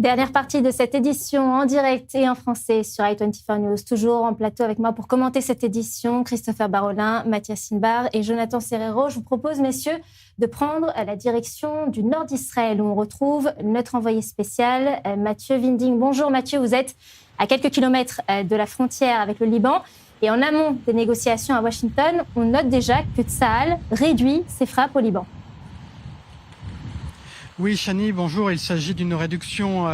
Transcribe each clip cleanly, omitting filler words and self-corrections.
Dernière partie de cette édition en direct et en français sur i24 News. Toujours en plateau avec moi pour commenter cette édition, Christopher Barolin, Mathias Sinbar et Jonathan Serrero. Je vous propose, messieurs, de prendre la direction du nord d'Israël où on retrouve notre envoyé spécial, Mathieu Winding. Bonjour Mathieu, vous êtes à quelques kilomètres de la frontière avec le Liban. Et en amont des négociations à Washington, on note déjà que Tsahal réduit ses frappes au Liban. Oui, Chani, bonjour. Il s'agit d'une réduction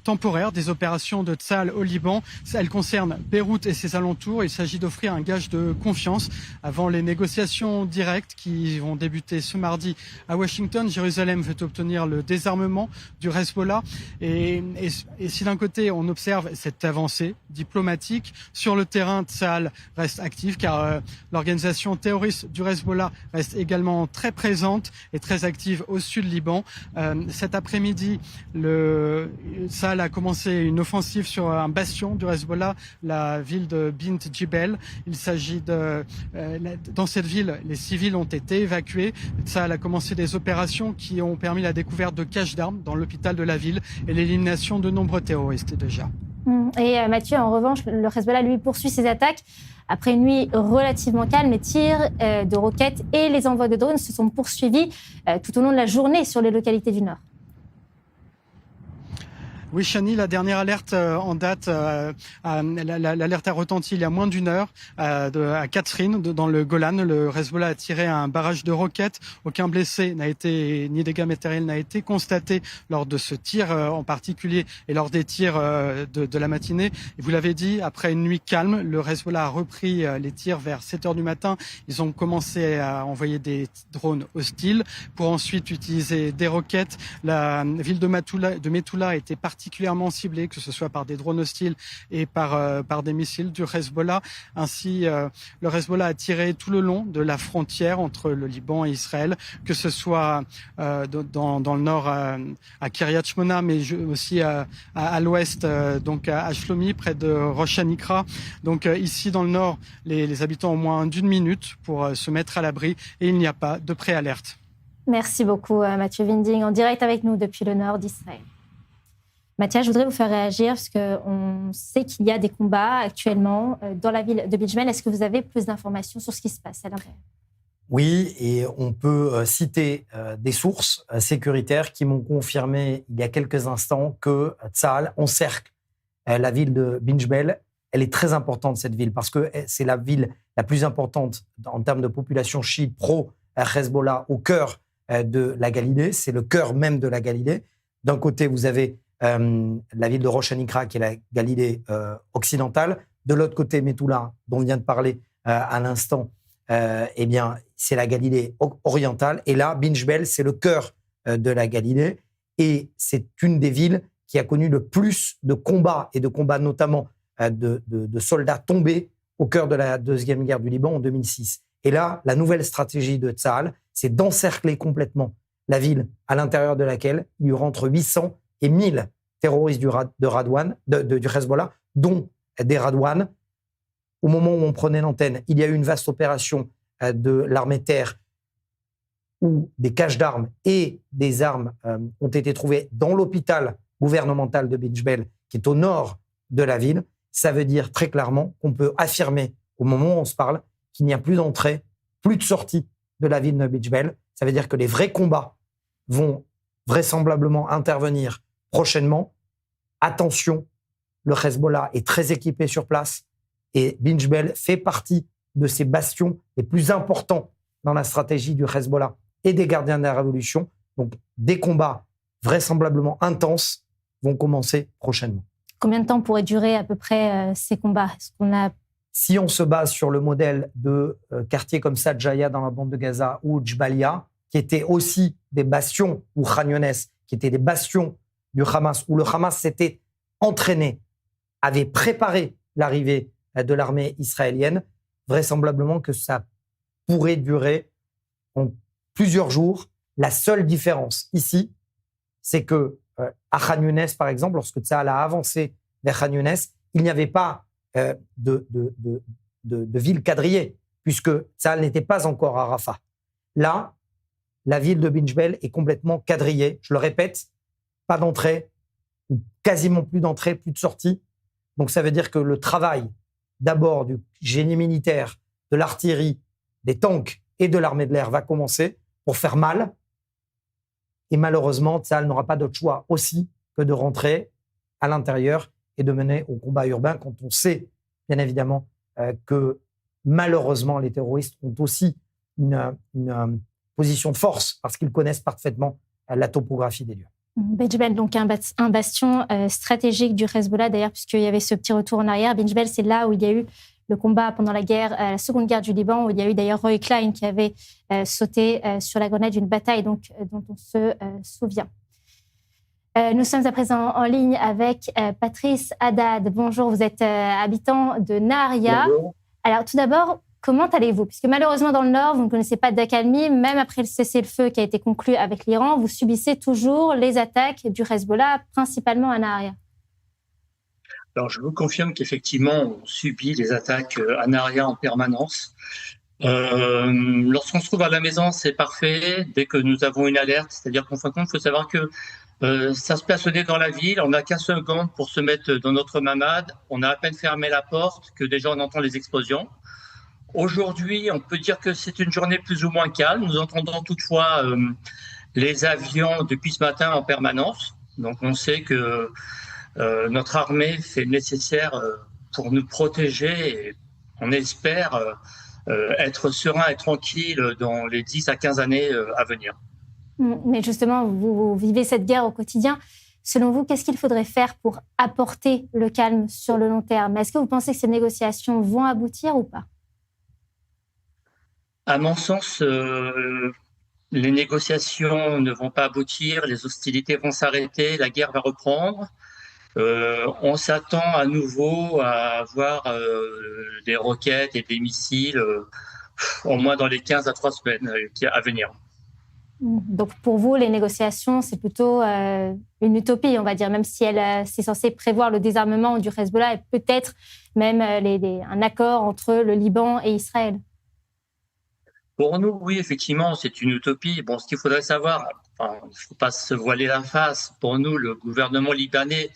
temporaire des opérations de Tsahal au Liban. Elle concerne Beyrouth et ses alentours. Il s'agit d'offrir un gage de confiance avant les négociations directes qui vont débuter ce mardi à Washington. Jérusalem veut obtenir le désarmement du Hezbollah. Et si d'un côté on observe cette avancée diplomatique, sur le terrain Tsahal reste active car l'organisation terroriste du Hezbollah reste également très présente et très active au sud Liban. Cet après-midi, Tsahal a commencé une offensive sur un bastion du Hezbollah, la ville de Bint Jibel. Il s'agit dans cette ville, les civils ont été évacués. Tsahal a commencé des opérations qui ont permis la découverte de caches d'armes dans l'hôpital de la ville et l'élimination de nombreux terroristes déjà. Et Mathieu, en revanche, le Hezbollah, lui, poursuit ses attaques. Après une nuit relativement calme, les tirs de roquettes et les envois de drones se sont poursuivis tout au long de la journée sur les localités du Nord. Oui, Chani, la dernière alerte en date, l'alerte a retenti il y a moins d'une heure à Catherine, dans le Golan. Le Hezbollah a tiré un barrage de roquettes. Aucun blessé ni dégâts matériels n'a été constaté lors de ce tir en particulier et lors des tirs de la matinée. Et vous l'avez dit, après une nuit calme, le Hezbollah a repris les tirs vers 7 heures du matin. Ils ont commencé à envoyer des drones hostiles pour ensuite utiliser des roquettes. La ville de Metula a été particulièrement ciblée, que ce soit par des drones hostiles et par des missiles du Hezbollah. Ainsi, le Hezbollah a tiré tout le long de la frontière entre le Liban et Israël, que ce soit dans le nord à Kiryat Shmona, mais aussi à l'ouest, donc à Shlomi, près de Rosh Hanikra. Donc ici dans le nord, les habitants ont moins d'une minute pour se mettre à l'abri et il n'y a pas de préalerte. Merci beaucoup Mathieu Winding, en direct avec nous depuis le nord d'Israël. Mathias, je voudrais vous faire réagir parce qu'on sait qu'il y a des combats actuellement dans la ville de Bijmel. Est-ce que vous avez plus d'informations sur ce qui se passe à l'intérieur ? Oui, et on peut citer des sources sécuritaires qui m'ont confirmé il y a quelques instants que Tsahal encercle la ville de Bijmel. Elle est très importante, cette ville, parce que c'est la ville la plus importante en termes de population chiite pro-Hezbollah au cœur de la Galilée. C'est le cœur même de la Galilée. D'un côté, vous avez la ville de Rosh Hanikra, qui est la Galilée occidentale. De l'autre côté, Metula, dont on vient de parler à l'instant, eh bien, c'est la Galilée orientale. Et là, Bijmel, c'est le cœur de la Galilée. Et c'est une des villes qui a connu le plus de combats, et de combats notamment de soldats tombés au cœur de la Deuxième Guerre du Liban en 2006. Et là, la nouvelle stratégie de Tsahal, c'est d'encercler complètement la ville à l'intérieur de laquelle il y aura entre 800 et 1000 terroristes du Hezbollah, dont des Radwan. Au moment où on prenait l'antenne, il y a eu une vaste opération de l'armée terre où des caches d'armes et des armes ont été trouvées dans l'hôpital gouvernemental de Bijmel, qui est au nord de la ville. Ça veut dire très clairement qu'on peut affirmer, au moment où on se parle, qu'il n'y a plus d'entrée, plus de sortie de la ville de Bijmel. Ça veut dire que les vrais combats vont vraisemblablement intervenir prochainement. Attention, le Hezbollah est très équipé sur place et Bijmel fait partie de ces bastions les plus importants dans la stratégie du Hezbollah et des gardiens de la révolution. Donc, des combats vraisemblablement intenses vont commencer prochainement. Combien de temps pourraient durer à peu près ces combats ? Si on se base sur le modèle de quartiers comme Sadjaya dans la bande de Gaza ou Djbalia, qui étaient aussi des bastions, ou Khan Younes, qui étaient des bastions du Hamas, où le Hamas s'était entraîné, avait préparé l'arrivée de l'armée israélienne, vraisemblablement que ça pourrait durer en plusieurs jours. La seule différence ici, c'est que à Khan Younes, par exemple, lorsque Tsahal a avancé vers Khan Younes, il n'y avait pas de ville quadrillée, puisque Tsahal n'était pas encore à Rafah. Là, la ville de Bijmel est complètement quadrillée. Je le répète, pas d'entrée, ou quasiment plus d'entrée, plus de sortie. Donc ça veut dire que le travail d'abord du génie militaire, de l'artillerie, des tanks et de l'armée de l'air va commencer pour faire mal. Et malheureusement, Tsahal n'aura pas d'autre choix aussi que de rentrer à l'intérieur et de mener au combat urbain quand on sait, bien évidemment, que malheureusement, les terroristes ont aussi une position de force parce qu'ils connaissent parfaitement la topographie des lieux. Binjbel, donc un bastion stratégique du Hezbollah, d'ailleurs, puisqu'il y avait ce petit retour en arrière. Binjbel, c'est là où il y a eu le combat pendant la seconde guerre du Liban, où il y a eu d'ailleurs Roy Klein qui avait sauté sur la grenade d'une bataille dont on se souvient. Nous sommes à présent en ligne avec Patrice Haddad. Bonjour, vous êtes habitant de Nahariya. Bonjour. Alors tout d'abord, comment allez-vous? Puisque malheureusement dans le Nord, vous ne connaissez pas d'accalmie, même après le cessez-le-feu qui a été conclu avec l'Iran, vous subissez toujours les attaques du Hezbollah, principalement à Nahariya. Alors, je vous confirme qu'effectivement, on subit les attaques à Nahariya en permanence. Lorsqu'on se trouve à la maison, c'est parfait. Dès que nous avons une alerte, c'est-à-dire qu'en fin de compte, il faut savoir que ça se passe dans la ville. On n'a qu'un seconde pour se mettre dans notre mamad. On a à peine fermé la porte que déjà on entend les explosions. Aujourd'hui, on peut dire que c'est une journée plus ou moins calme. Nous entendons toutefois les avions depuis ce matin en permanence. Donc, on sait que notre armée fait le nécessaire pour nous protéger et on espère être serein et tranquille dans les 10 à 15 années à venir. Mais justement, vous vivez cette guerre au quotidien. Selon vous, qu'est-ce qu'il faudrait faire pour apporter le calme sur le long terme? Est-ce que vous pensez que ces négociations vont aboutir ou pas? À mon sens, les négociations ne vont pas aboutir, les hostilités vont s'arrêter, la guerre va reprendre. On s'attend à nouveau à avoir des roquettes et des missiles au moins dans les 15 à 3 semaines à venir. Donc pour vous, les négociations, c'est plutôt une utopie, on va dire, même si c'est censé prévoir le désarmement du Hezbollah et peut-être même un accord entre le Liban et Israël. Pour nous, oui, effectivement, c'est une utopie. Bon, ce qu'il faudrait savoir, il ne faut pas se voiler la face. Pour nous, le gouvernement libanais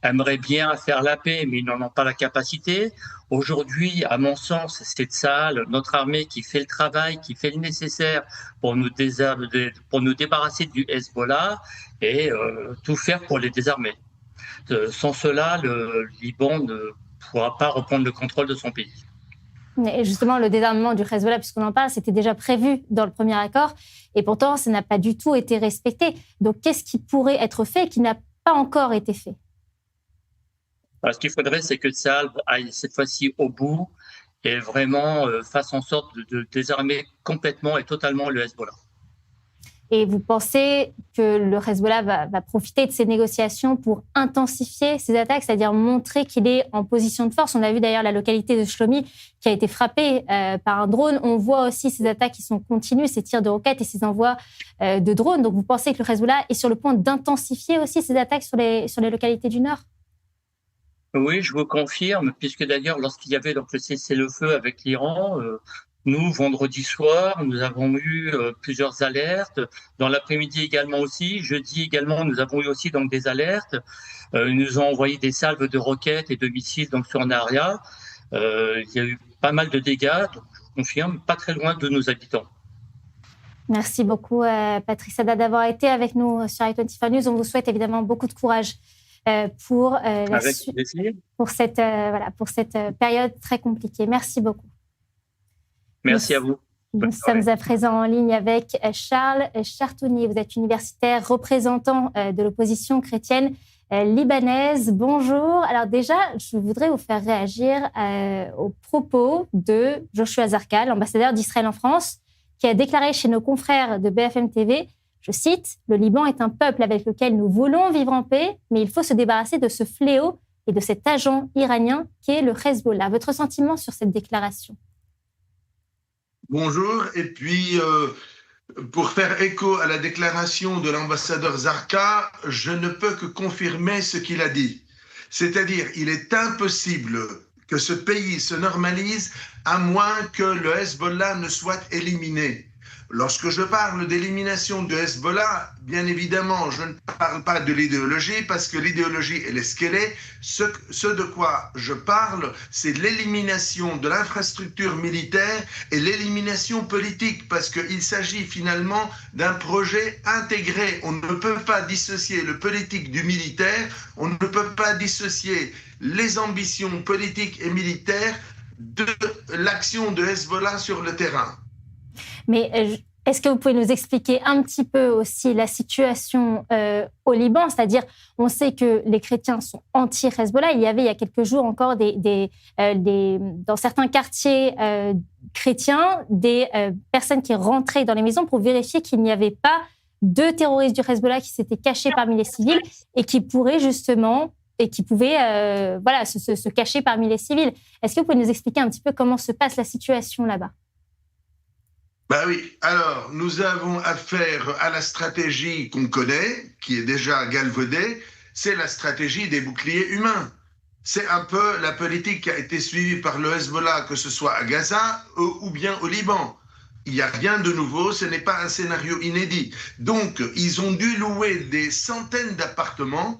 aimerait bien faire la paix, mais ils n'en ont pas la capacité. Aujourd'hui, à mon sens, c'est Tsahal, notre armée, qui fait le travail, qui fait le nécessaire pour nous débarrasser du Hezbollah et tout faire pour les désarmer. Sans cela, le Liban ne pourra pas reprendre le contrôle de son pays. Et justement, le désarmement du Hezbollah, puisqu'on en parle, c'était déjà prévu dans le premier accord, et pourtant, ça n'a pas du tout été respecté. Donc, qu'est-ce qui pourrait être fait et qui n'a pas encore été fait? Ce qu'il faudrait, c'est que Tsahal aille cette fois-ci au bout et vraiment fasse en sorte de désarmer complètement et totalement le Hezbollah. Et vous pensez que le Hezbollah va profiter de ces négociations pour intensifier ses attaques, c'est-à-dire montrer qu'il est en position de force? On a vu d'ailleurs la localité de Shlomi qui a été frappée par un drone. On voit aussi ces attaques qui sont continues, ces tirs de roquettes et ces envois de drones. Donc vous pensez que le Hezbollah est sur le point d'intensifier aussi ses attaques sur les localités du Nord? Oui, je vous confirme, puisque d'ailleurs, lorsqu'il y avait donc le cessez-le-feu avec l'Iran, nous, vendredi soir, nous avons eu plusieurs alertes. Dans l'après-midi également aussi. Jeudi également, nous avons eu aussi donc des alertes. Ils nous ont envoyé des salves de roquettes et de missiles donc sur Nahariya. Il y a eu pas mal de dégâts, donc je vous confirme, pas très loin de nos habitants. Merci beaucoup, Patrice Haddad, d'avoir été avec nous sur i24 News. On vous souhaite évidemment beaucoup de courage pour cette période très compliquée. Merci beaucoup. Merci à vous. Nous sommes à présent en ligne avec Charles Chartouni. Vous êtes universitaire, représentant de l'opposition chrétienne libanaise. Bonjour. Alors déjà, je voudrais vous faire réagir aux propos de Joshua Zarka, l'ambassadeur d'Israël en France, qui a déclaré chez nos confrères de BFM TV, je cite, « Le Liban est un peuple avec lequel nous voulons vivre en paix, mais il faut se débarrasser de ce fléau et de cet agent iranien qui est le Hezbollah. » Votre sentiment sur cette déclaration? Bonjour, et puis pour faire écho à la déclaration de l'ambassadeur Zarka, je ne peux que confirmer ce qu'il a dit. C'est-à-dire, il est impossible que ce pays se normalise à moins que le Hezbollah ne soit éliminé. Lorsque je parle d'élimination de Hezbollah, bien évidemment, je ne parle pas de l'idéologie parce que l'idéologie, elle est ce qu'elle est. Ce de quoi je parle, c'est l'élimination de l'infrastructure militaire et l'élimination politique parce qu'il s'agit finalement d'un projet intégré. On ne peut pas dissocier le politique du militaire, on ne peut pas dissocier les ambitions politiques et militaires de l'action de Hezbollah sur le terrain. Mais est-ce que vous pouvez nous expliquer un petit peu aussi la situation au Liban? C'est-à-dire, on sait que les chrétiens sont anti-Hezbollah. Il y a quelques jours encore dans certains quartiers chrétiens, des personnes qui rentraient dans les maisons pour vérifier qu'il n'y avait pas de terroristes du Hezbollah qui s'étaient cachés parmi les civils et qui pouvaient se cacher parmi les civils. Est-ce que vous pouvez nous expliquer un petit peu comment se passe la situation là-bas? Ben oui, alors nous avons affaire à la stratégie qu'on connaît, qui est déjà galvaudée, c'est la stratégie des boucliers humains. C'est un peu la politique qui a été suivie par le Hezbollah, que ce soit à Gaza ou bien au Liban. Il n'y a rien de nouveau, ce n'est pas un scénario inédit. Donc, ils ont dû louer des centaines d'appartements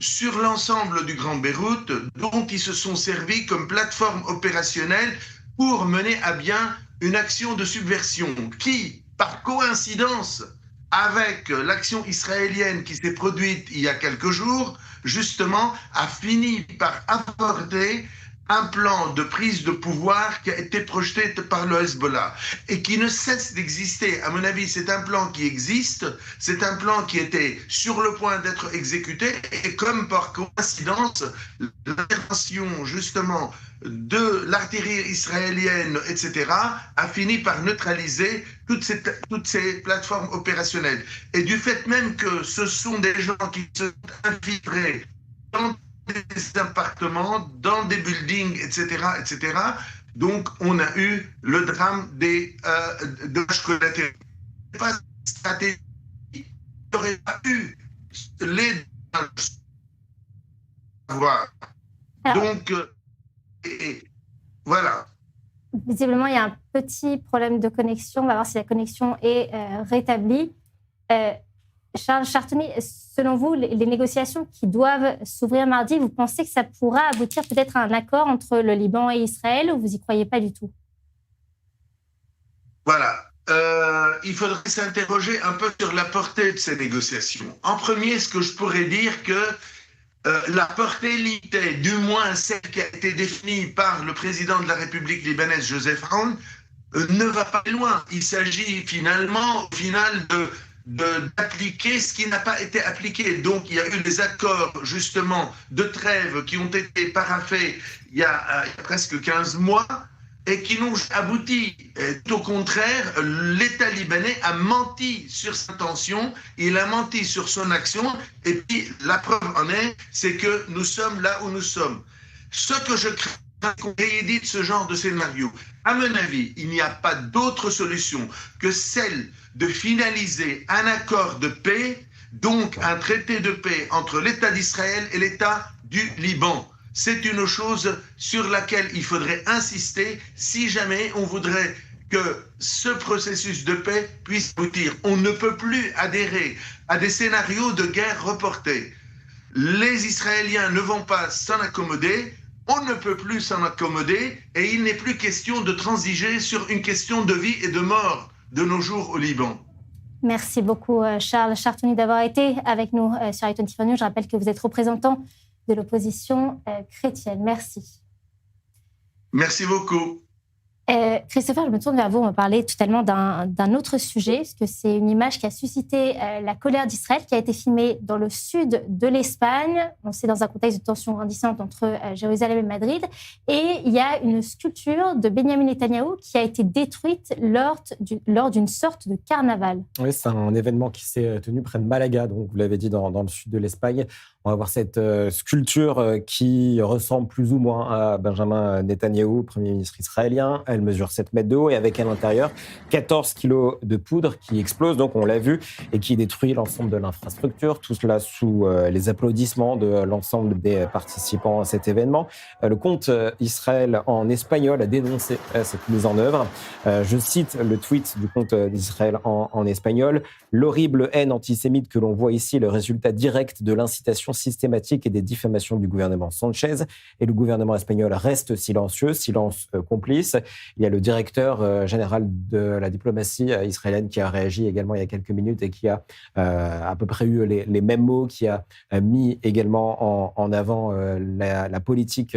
sur l'ensemble du Grand Beyrouth, dont ils se sont servis comme plateforme opérationnelle pour mener à bien une action de subversion qui, par coïncidence avec l'action israélienne qui s'est produite il y a quelques jours, justement, a fini par apporter un plan de prise de pouvoir qui a été projeté par le Hezbollah et qui ne cesse d'exister. À mon avis, c'est un plan qui existe, c'est un plan qui était sur le point d'être exécuté et comme par coïncidence, l'intervention justement de l'artillerie israélienne, etc., a fini par neutraliser toutes ces plateformes opérationnelles. Et du fait même que ce sont des gens qui se sont infiltrés dans des appartements, dans des buildings, etc., etc. Donc, on a eu le drame des dommages collatéraux. Pas de stratégie. Il n'y aurait pas eu les dommages. Donc, voilà. Visiblement, il y a un petit problème de connexion. On va voir si la connexion est rétablie. Charles Chartoni, selon vous, les négociations qui doivent s'ouvrir mardi, vous pensez que ça pourra aboutir peut-être à un accord entre le Liban et Israël ou vous n'y croyez pas du tout? Voilà. Il faudrait s'interroger un peu sur la portée de ces négociations. En premier, ce que je pourrais dire que la portée limitée, du moins celle qui a été définie par le président de la République libanaise, Joseph Aoun, ne va pas loin. Il s'agit finalement, au final, d'appliquer ce qui n'a pas été appliqué. Donc, il y a eu des accords, justement, de trêve qui ont été paraphés il y a presque 15 mois et qui n'ont abouti. Au contraire, l'État libanais a menti sur sa intention, il a menti sur son action, et puis la preuve en est, c'est que nous sommes là où nous sommes. Ce que je crains qu'on réédite ce genre de scénario, à mon avis, il n'y a pas d'autre solution que celle de finaliser un accord de paix, donc un traité de paix entre l'État d'Israël et l'État du Liban. C'est une chose sur laquelle il faudrait insister si jamais on voudrait que ce processus de paix puisse aboutir. On ne peut plus adhérer à des scénarios de guerre reportés. Les Israéliens ne vont pas s'en accommoder, on ne peut plus s'en accommoder et il n'est plus question de transiger sur une question de vie et de mort de nos jours au Liban. Merci beaucoup Charles Chartoni d'avoir été avec nous sur i24 News. Je rappelle que vous êtes représentant de l'opposition chrétienne. Merci. Merci beaucoup. Christopher, je me tourne vers vous. On va parler totalement d'un autre sujet, parce que c'est une image qui a suscité la colère d'Israël, qui a été filmée dans le sud de l'Espagne. On sait dans un contexte de tension grandissante entre Jérusalem et Madrid. Et il y a une sculpture de Benjamin Netanyahou qui a été détruite lors d'une sorte de carnaval. Oui, c'est un événement qui s'est tenu près de Malaga, donc vous l'avez dit, dans le sud de l'Espagne. On va voir cette sculpture qui ressemble plus ou moins à Benjamin Netanyahou, Premier ministre israélien. Elle Elle mesure 7 mètres de haut et avec à l'intérieur 14 kilos de poudre qui explose, donc on l'a vu, et qui détruit l'ensemble de l'infrastructure. Tout cela sous les applaudissements de l'ensemble des participants à cet événement. Le compte Israël en espagnol a dénoncé cette mise en œuvre. Je cite le tweet du compte d'Israël en espagnol. « L'horrible haine antisémite que l'on voit ici est le résultat direct de l'incitation systématique et des diffamations du gouvernement Sanchez. Et le gouvernement espagnol reste silencieux, silence complice. » Il y a le directeur général de la diplomatie israélienne qui a réagi également il y a quelques minutes et qui a à peu près eu les mêmes mots, qui a mis également en avant la politique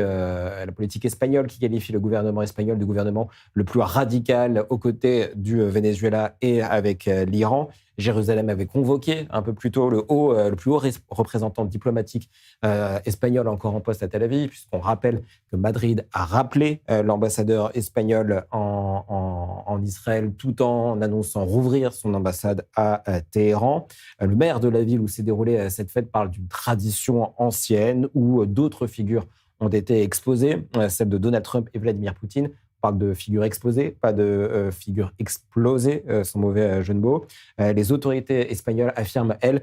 espagnole, qui qualifie le gouvernement espagnol du gouvernement le plus radical aux côtés du Venezuela et avec l'Iran. Jérusalem avait convoqué un peu plus tôt le plus haut représentant diplomatique espagnol encore en poste à Tel Aviv, puisqu'on rappelle que Madrid a rappelé l'ambassadeur espagnol en Israël tout en annonçant rouvrir son ambassade à Téhéran. Le maire de la ville où s'est déroulée cette fête parle d'une tradition ancienne où d'autres figures ont été exposées, celle de Donald Trump et Vladimir Poutine. On parle de figures exposées, pas de figures explosées, sans mauvais jeu de mots. Les autorités espagnoles affirment, elles,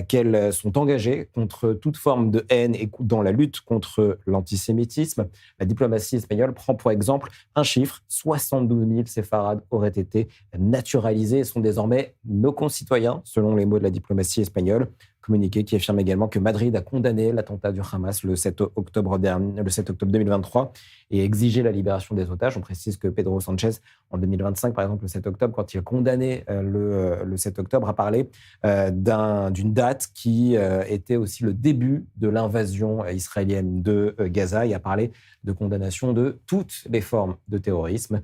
qu'elles sont engagées contre toute forme de haine et dans la lutte contre l'antisémitisme. La diplomatie espagnole prend pour exemple un chiffre, 72 000 séfarades auraient été naturalisés et sont désormais nos concitoyens, selon les mots de la diplomatie espagnole. Communiqué qui affirme également que Madrid a condamné l'attentat du Hamas le 7 octobre 2023 et exigé la libération des otages. On précise que Pedro Sanchez, en 2025, par exemple, le 7 octobre, quand il a condamné le 7 octobre, a parlé d'une date qui était aussi le début de l'invasion israélienne de Gaza et a parlé de condamnation de toutes les formes de terrorisme,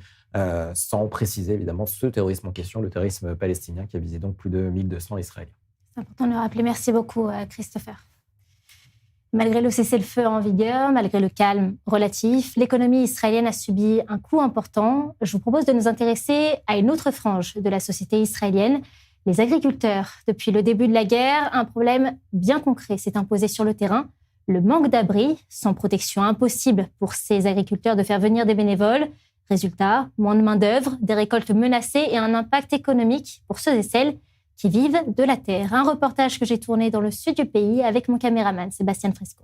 sans préciser évidemment ce terrorisme en question, le terrorisme palestinien qui a visé donc plus de 1200 Israéliens. C'est important de le rappeler. Merci beaucoup, Christopher. Malgré le cessez-le-feu en vigueur, malgré le calme relatif, l'économie israélienne a subi un coup important. Je vous propose de nous intéresser à une autre frange de la société israélienne, les agriculteurs. Depuis le début de la guerre, un problème bien concret s'est imposé sur le terrain, le manque d'abris. Sans protection, impossible pour ces agriculteurs de faire venir des bénévoles. Résultat, moins de main-d'œuvre, des récoltes menacées et un impact économique pour ceux et celles qui vivent de la terre. Un reportage que j'ai tourné dans le sud du pays avec mon caméraman Sébastien Fresco.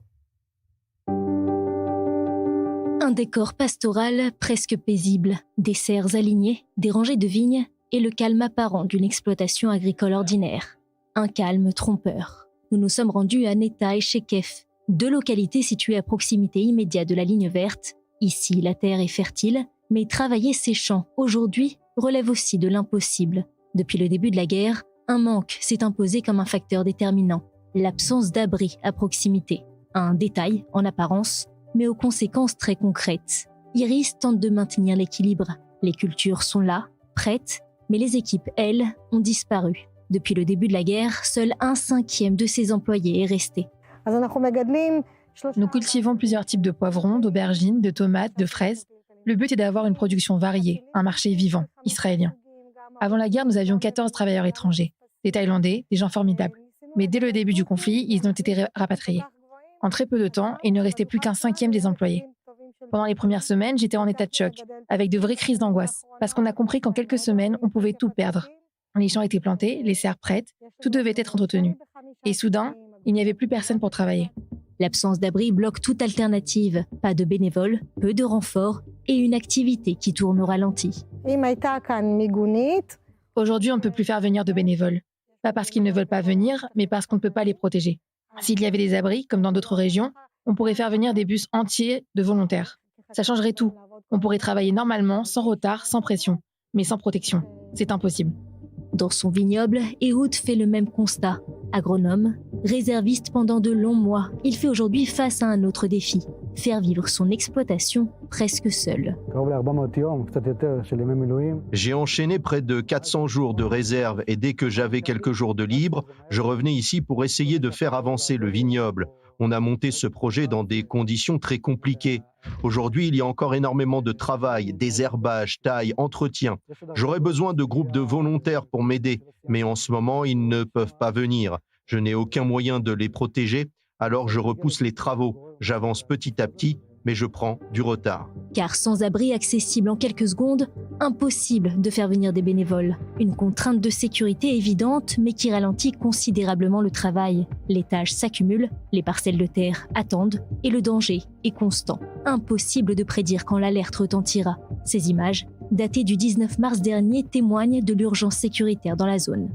Un décor pastoral presque paisible, des serres alignées, des rangées de vignes et le calme apparent d'une exploitation agricole ordinaire. Un calme trompeur. Nous nous sommes rendus à Neta et Shekef, deux localités situées à proximité immédiate de la ligne verte. Ici, la terre est fertile, mais travailler ces champs aujourd'hui relève aussi de l'impossible. Depuis le début de la guerre, un manque s'est imposé comme un facteur déterminant, l'absence d'abri à proximité. Un détail en apparence, mais aux conséquences très concrètes. Iris tente de maintenir l'équilibre. Les cultures sont là, prêtes, mais les équipes, elles, ont disparu. Depuis le début de la guerre, seul 1/5 de ses employés est resté. Nous cultivons plusieurs types de poivrons, d'aubergines, de tomates, de fraises. Le but est d'avoir une production variée, un marché vivant, israélien. Avant la guerre, nous avions 14 travailleurs étrangers, des Thaïlandais, des gens formidables. Mais dès le début du conflit, ils ont été rapatriés. En très peu de temps, il ne restait plus qu'un 5e des employés. Pendant les premières semaines, j'étais en état de choc, avec de vraies crises d'angoisse, parce qu'on a compris qu'en quelques semaines, on pouvait tout perdre. Les champs étaient plantés, les serres prêtes, tout devait être entretenu. Et soudain, il n'y avait plus personne pour travailler. L'absence d'abri bloque toute alternative. Pas de bénévoles, peu de renforts et une activité qui tourne au ralenti. Aujourd'hui, on ne peut plus faire venir de bénévoles. Pas parce qu'ils ne veulent pas venir, mais parce qu'on ne peut pas les protéger. S'il y avait des abris, comme dans d'autres régions, on pourrait faire venir des bus entiers de volontaires. Ça changerait tout. On pourrait travailler normalement, sans retard, sans pression, mais sans protection. C'est impossible. Dans son vignoble, Ehud fait le même constat. Agronome, réserviste pendant de longs mois, il fait aujourd'hui face à un autre défi. Faire vivre son exploitation presque seul. J'ai enchaîné près de 400 jours de réserve et dès que j'avais quelques jours de libre, je revenais ici pour essayer de faire avancer le vignoble. On a monté ce projet dans des conditions très compliquées. Aujourd'hui, il y a encore énormément de travail, désherbage, taille, entretien. J'aurais besoin de groupes de volontaires pour m'aider, mais en ce moment, ils ne peuvent pas venir. Je n'ai aucun moyen de les protéger, alors je repousse les travaux. J'avance petit à petit, mais je prends du retard. Car sans abri accessible en quelques secondes, impossible de faire venir des bénévoles. Une contrainte de sécurité évidente, mais qui ralentit considérablement le travail. Les tâches s'accumulent, les parcelles de terre attendent, et le danger est constant. Impossible de prédire quand l'alerte retentira. Ces images, datées du 19 mars dernier, témoignent de l'urgence sécuritaire dans la zone.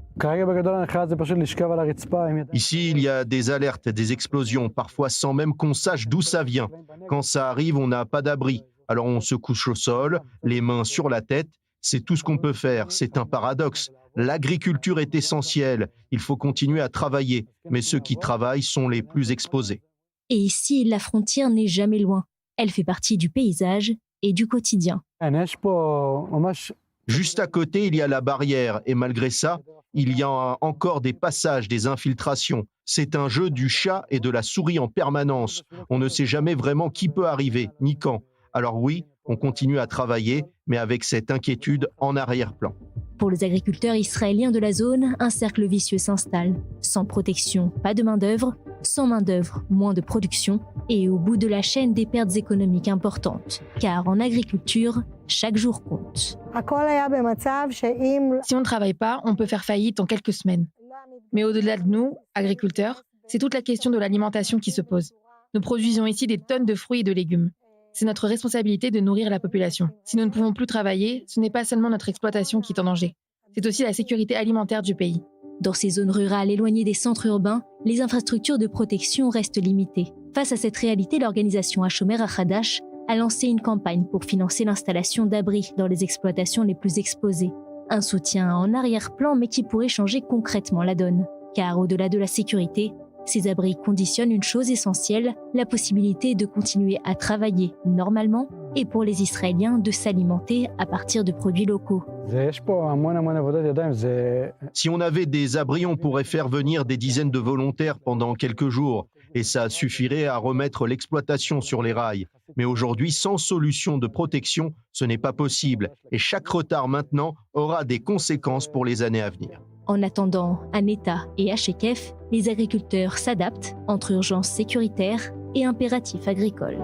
Ici, il y a des alertes, des explosions, parfois sans même qu'on sache d'où ça vient. Quand ça arrive, on n'a pas d'abri. Alors on se couche au sol, les mains sur la tête. C'est tout ce qu'on peut faire. C'est un paradoxe. L'agriculture est essentielle. Il faut continuer à travailler. Mais ceux qui travaillent sont les plus exposés. Et ici, la frontière n'est jamais loin. Elle fait partie du paysage et du quotidien. Juste à côté, il y a la barrière. Et malgré ça, il y a encore des passages, des infiltrations. C'est un jeu du chat et de la souris en permanence. On ne sait jamais vraiment qui peut arriver, ni quand. Alors oui, on continue à travailler, mais avec cette inquiétude en arrière-plan. Pour les agriculteurs israéliens de la zone, un cercle vicieux s'installe. Sans protection, pas de main-d'œuvre. Sans main-d'œuvre, moins de production. Et au bout de la chaîne, des pertes économiques importantes. Car en agriculture, chaque jour compte. Si on ne travaille pas, on peut faire faillite en quelques semaines. Mais au-delà de nous, agriculteurs, c'est toute la question de l'alimentation qui se pose. Nous produisons ici des tonnes de fruits et de légumes. C'est notre responsabilité de nourrir la population. Si nous ne pouvons plus travailler, ce n'est pas seulement notre exploitation qui est en danger. C'est aussi la sécurité alimentaire du pays. Dans ces zones rurales éloignées des centres urbains, les infrastructures de protection restent limitées. Face à cette réalité, l'organisation Hashomer HaChadash a lancé une campagne pour financer l'installation d'abris dans les exploitations les plus exposées. Un soutien en arrière-plan, mais qui pourrait changer concrètement la donne. Car au-delà de la sécurité, ces abris conditionnent une chose essentielle, la possibilité de continuer à travailler normalement et pour les Israéliens de s'alimenter à partir de produits locaux. Si on avait des abris, on pourrait faire venir des dizaines de volontaires pendant quelques jours et ça suffirait à remettre l'exploitation sur les rails. Mais aujourd'hui, sans solution de protection, ce n'est pas possible et chaque retard maintenant aura des conséquences pour les années à venir. En attendant, à Neta et à Shekef, les agriculteurs s'adaptent entre urgence sécuritaire et impératifs agricoles.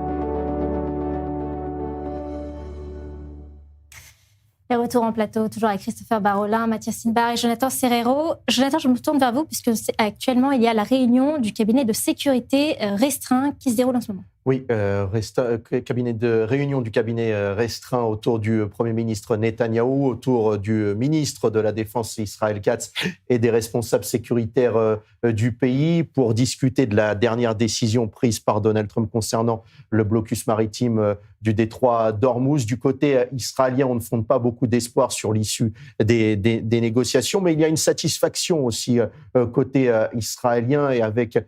Et retour en plateau, toujours avec Christopher Barolin, Mathias Sinbar et Jonathan Serrero. Jonathan, je me tourne vers vous puisque actuellement, il y a la réunion du cabinet de sécurité restreint qui se déroule en ce moment. Oui, réunion du cabinet restreint autour du Premier ministre Netanyahou, autour du ministre de la Défense Israël Katz et des responsables sécuritaires du pays pour discuter de la dernière décision prise par Donald Trump concernant le blocus maritime du détroit d'Ormuz. Du côté israélien, on ne fonde pas beaucoup d'espoir sur l'issue des négociations, mais il y a une satisfaction aussi côté israélien et avec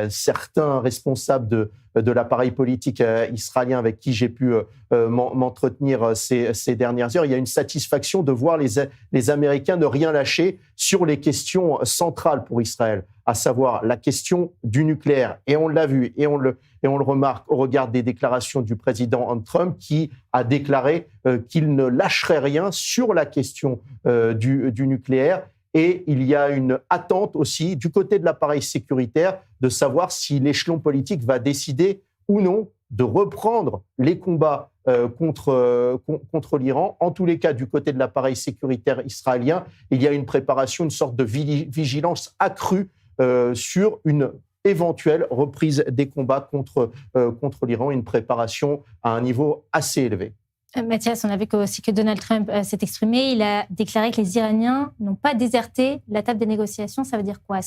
certains responsables de l'appareil politique israélien avec qui j'ai pu m'entretenir ces dernières heures. Il y a une satisfaction de voir les Américains ne rien lâcher sur les questions centrales pour Israël, à savoir la question du nucléaire. Et on l'a vu et on le remarque au regard des déclarations du président Trump qui a déclaré qu'il ne lâcherait rien sur la question du nucléaire. Et il y a une attente aussi du côté de l'appareil sécuritaire de savoir si l'échelon politique va décider ou non de reprendre les combats contre l'Iran. En tous les cas, du côté de l'appareil sécuritaire israélien, il y a une préparation, une sorte de vigilance accrue sur une éventuelle reprise des combats contre l'Iran, une préparation à un niveau assez élevé. Mathias, on a vu aussi que Donald Trump s'est exprimé. Il a déclaré que les Iraniens n'ont pas déserté la table des négociations. Ça veut dire quoi ?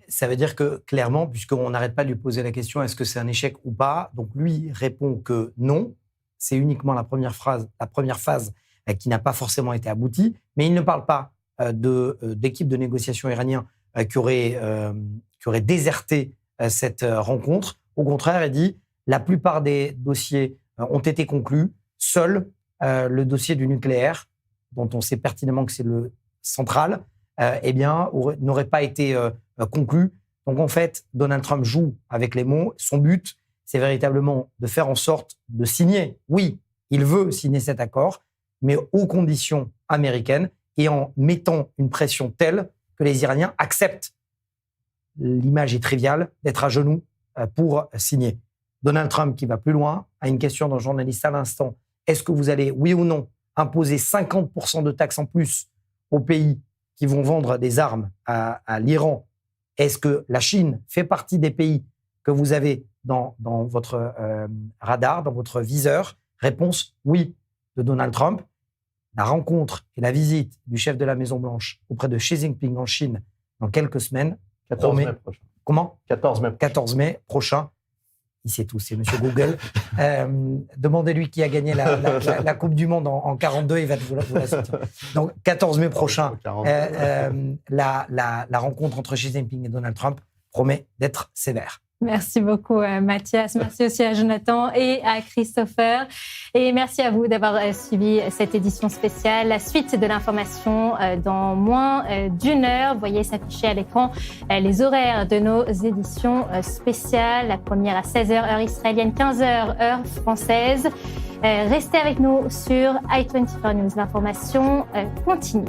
Ça veut dire que, clairement, puisqu'on n'arrête pas de lui poser la question, est-ce que c'est un échec ou pas ? Donc, lui répond que non. C'est uniquement la première phase qui n'a pas forcément été aboutie. Mais il ne parle pas d'équipe de négociation iranien qui aurait déserté cette rencontre. Au contraire, il dit la plupart des dossiers ont été conclus. Seul le dossier du nucléaire, dont on sait pertinemment que c'est le central, n'aurait pas été conclu. Donc en fait, Donald Trump joue avec les mots. Son but, c'est véritablement de faire en sorte de signer. Oui, il veut signer cet accord, mais aux conditions américaines et en mettant une pression telle que les Iraniens acceptent. L'image est triviale d'être à genoux pour signer. Donald Trump qui va plus loin. À une question d'un journaliste à l'instant, est-ce que vous allez, oui ou non, imposer 50% de taxes en plus aux pays qui vont vendre des armes à l'Iran? Est-ce que la Chine fait partie des pays que vous avez dans votre radar, dans votre viseur? Réponse oui de Donald Trump. La rencontre et la visite du chef de la Maison-Blanche auprès de Xi Jinping en Chine dans quelques semaines. 14 mai prochain. Comment ? 14 mai prochain. Il sait tout, c'est Monsieur Google. Demandez-lui qui a gagné la Coupe du Monde en 42, il va vous la sortir. Donc, 14 mai prochain, la rencontre entre Xi Jinping et Donald Trump promet d'être sévère. Merci beaucoup, Mathias. Merci aussi à Jonathan et à Christopher. Et merci à vous d'avoir suivi cette édition spéciale. La suite de l'information dans moins d'une heure. Vous voyez s'afficher à l'écran les horaires de nos éditions spéciales. La première à 16h, heure israélienne, 15h, heure française. Restez avec nous sur i24 News. L'information continue.